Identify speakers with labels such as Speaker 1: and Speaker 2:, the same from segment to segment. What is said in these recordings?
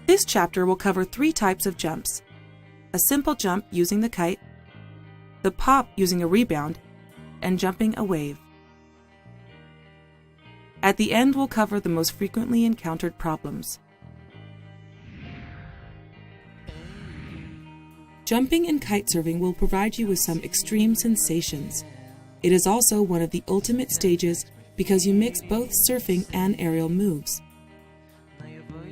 Speaker 1: This chapter will cover 3 types of jumps: a simple jump using the kite, the pop using a rebound, and jumping a wave. At the end, we'll cover the most frequently encountered problems. Jumping and kitesurfing will provide you with some extreme sensations. It is also one of the ultimate stages because you mix both surfing and aerial moves.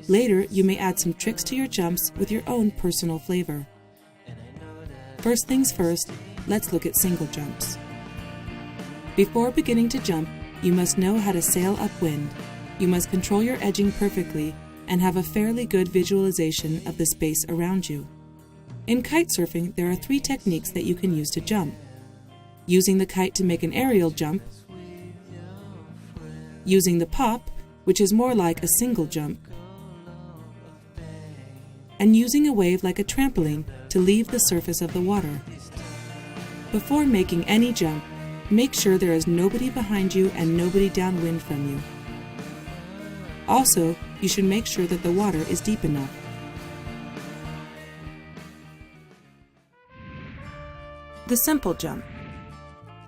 Speaker 1: Later, you may add some tricks to your jumps with your own personal flavor. First things first, let's look at single jumps. Before beginning to jump, you must know how to sail upwind. You must control your edging perfectly and have a fairly good visualization of the space around you. In kitesurfing, there are 3 techniques that you can use to jump: using the kite to make an aerial jump, using the pop, which is more like a single jump, and using a wave like a trampoline to leave the surface of the water. Before making any jump, make sure there is nobody behind you and nobody downwind from you. Also, you should make sure that the water is deep enough. The simple jump.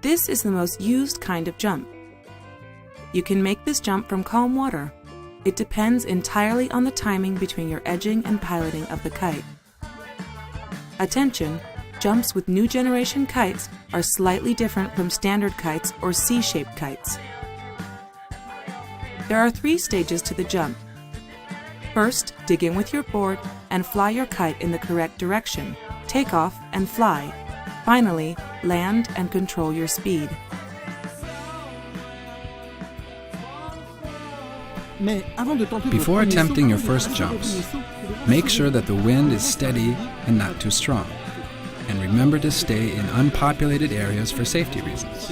Speaker 1: This is the most used kind of jump. You can make this jump from calm water. It depends entirely on the timing between your edging and piloting of the kite. Attention! Jumps with new generation kites are slightly different from standard kites or C-shaped kites. There are 3 stages to the jump. First, dig in with your board and fly your kite in the correct direction. Take off and fly. Finally, land and control your speed.
Speaker 2: Before attempting your first jumps, make sure that the wind is steady and not too strong. And remember to stay in unpopulated areas for safety reasons.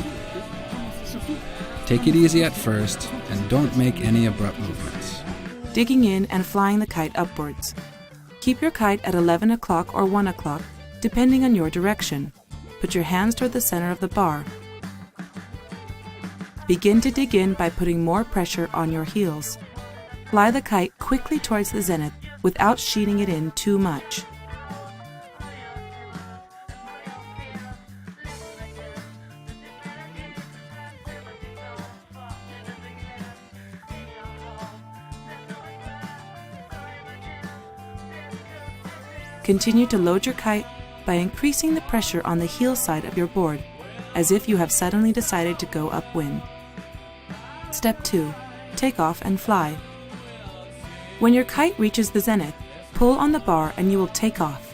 Speaker 2: Take it easy at first and don't make any abrupt movements.
Speaker 1: Digging in and flying the kite upwards. Keep your kite at 11 o'clock or 1 o'clock, depending on your direction. Put your hands toward the center of the bar. Begin to dig in by putting more pressure on your heels. Fly the kite quickly towards the zenith without sheeting it in too much. Continue to load your kite by increasing the pressure on the heel side of your board, as if you have suddenly decided to go upwind. Step 2. Take off and fly. When your kite reaches the zenith, pull on the bar and you will take off.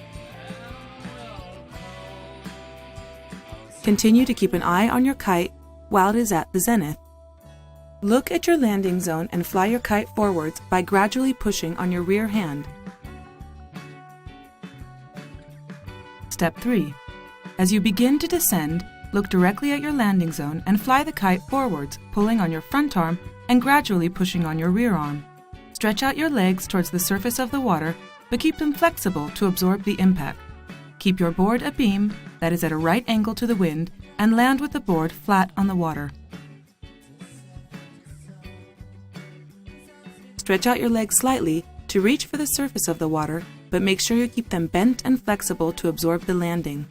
Speaker 1: Continue to keep an eye on your kite while it is at the zenith. Look at your landing zone and fly your kite forwards by gradually pushing on your rear hand. Step 3. As you begin to descend, look directly at your landing zone and fly the kite forwards, pulling on your front arm and gradually pushing on your rear arm. Stretch out your legs towards the surface of the water, but keep them flexible to absorb the impact. Keep your board abeam, that is at a right angle to the wind, and land with the board flat on the water. Stretch out your legs slightly to reach for the surface of the water, but make sure you keep them bent and flexible to absorb the landing.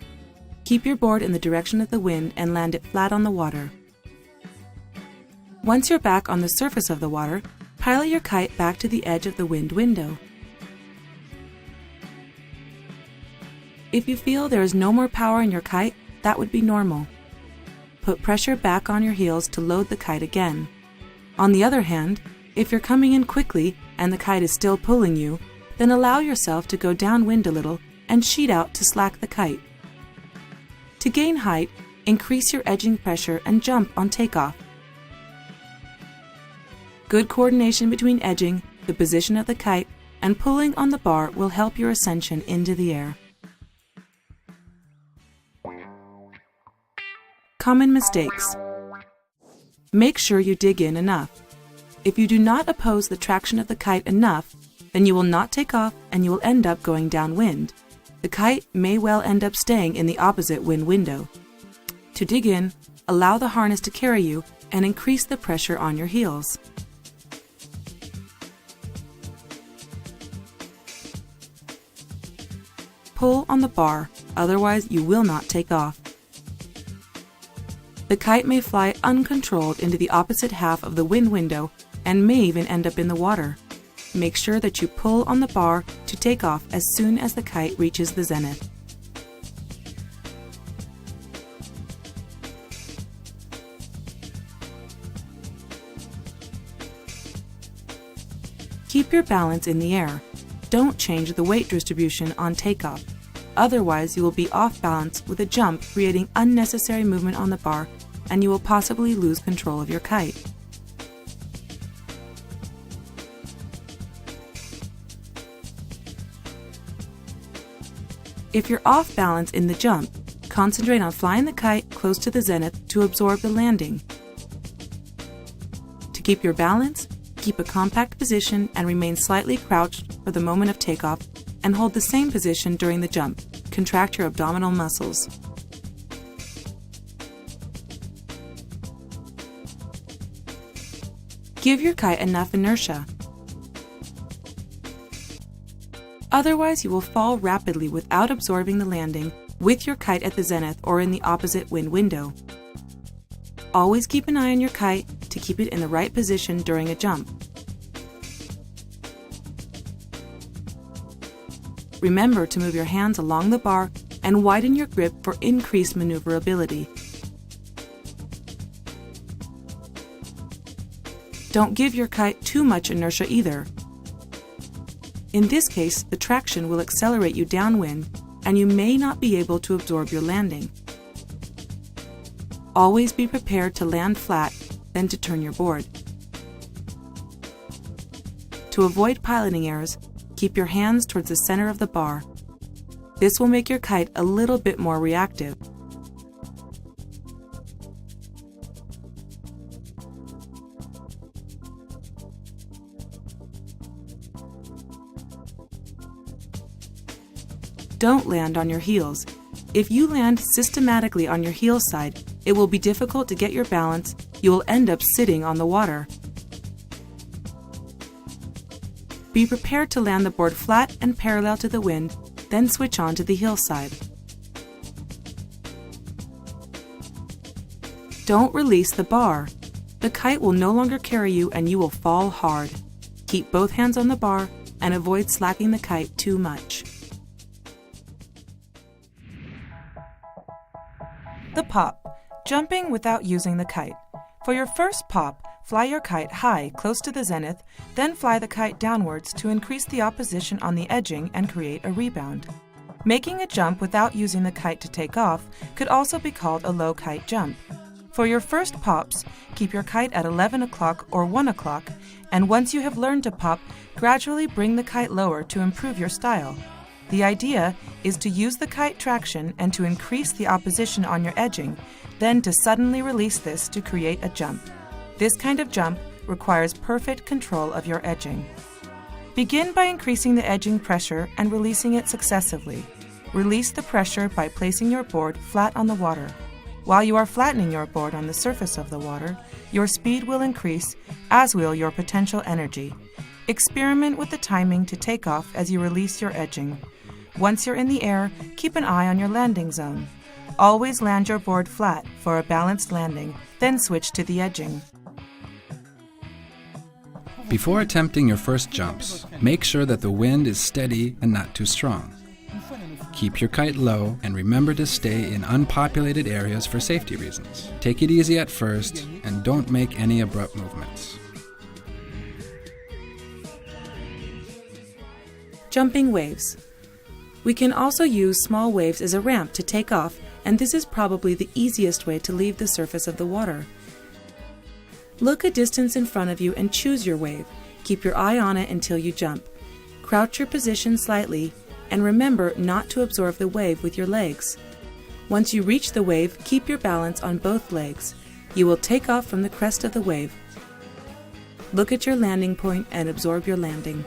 Speaker 1: Keep your board in the direction of the wind and land it flat on the water. Once you're back on the surface of the water, pilot your kite back to the edge of the wind window. If you feel there is no more power in your kite, that would be normal. Put pressure back on your heels to load the kite again. On the other hand, if you're coming in quickly and the kite is still pulling you, then allow yourself to go downwind a little and sheet out to slack the kite. To gain height, increase your edging pressure and jump on takeoff. Good coordination between edging, the position of the kite, and pulling on the bar will help your ascension into the air. Common mistakes. Make sure you dig in enough. If you do not oppose the traction of the kite enough, then you will not take off and you will end up going downwind. The kite may well end up staying in the opposite wind window. To dig in, allow the harness to carry you and increase the pressure on your heels. Pull on the bar, otherwise you will not take off. The kite may fly uncontrolled into the opposite half of the wind window and may even end up in the water. Make sure that you pull on the bar to take off as soon as the kite reaches the zenith. Keep your balance in the air. Don't change the weight distribution on takeoff. Otherwise, you will be off balance with a jump, creating unnecessary movement on the bar, and you will possibly lose control of your kite. If you're off balance in the jump, concentrate on flying the kite close to the zenith to absorb the landing. To keep your balance, keep a compact position and remain slightly crouched for the moment of takeoff, and hold the same position during the jump. Contract your abdominal muscles. Give your kite enough inertia. Otherwise, you will fall rapidly without absorbing the landing with your kite at the zenith or in the opposite wind window. Always keep an eye on your kite to keep it in the right position during a jump. Remember to move your hands along the bar and widen your grip for increased maneuverability. Don't give your kite too much inertia either. In this case, the traction will accelerate you downwind and you may not be able to absorb your landing. Always be prepared to land flat, then to turn your board. To avoid piloting errors, keep your hands towards the center of the bar. This will make your kite a little bit more reactive. Don't land on your heels. If you land systematically on your heel side, it will be difficult to get your balance. You will end up sitting on the water. Be prepared to land the board flat and parallel to the wind, then switch on to the heel side. Don't release the bar. The kite will no longer carry you and you will fall hard. Keep both hands on the bar and avoid slacking the kite too much. The pop, jumping without using the kite. For your first pop, fly your kite high, close to the zenith, then fly the kite downwards to increase the opposition on the edging and create a rebound. Making a jump without using the kite to take off could also be called a low kite jump. For your first pops, keep your kite at 11 o'clock or 1 o'clock, and once you have learned to pop, gradually bring the kite lower to improve your style. The idea is to use the kite traction and to increase the opposition on your edging, then to suddenly release this to create a jump. This kind of jump requires perfect control of your edging. Begin by increasing the edging pressure and releasing it successively. Release the pressure by placing your board flat on the water. While you are flattening your board on the surface of the water, your speed will increase, as will your potential energy. Experiment with the timing to take off as you release your edging. Once you're in the air, keep an eye on your landing zone. Always land your board flat for a balanced landing, then switch to the edging.
Speaker 2: Before attempting your first jumps, make sure that the wind is steady and not too strong. Keep your kite low and remember to stay in unpopulated areas for safety reasons. Take it easy at first and don't make any abrupt movements.
Speaker 1: Jumping waves. We can also use small waves as a ramp to take off, and this is probably the easiest way to leave the surface of the water. Look a distance in front of you and choose your wave. Keep your eye on it until you jump. Crouch your position slightly, and remember not to absorb the wave with your legs. Once you reach the wave, keep your balance on both legs. You will take off from the crest of the wave. Look at your landing point and absorb your landing.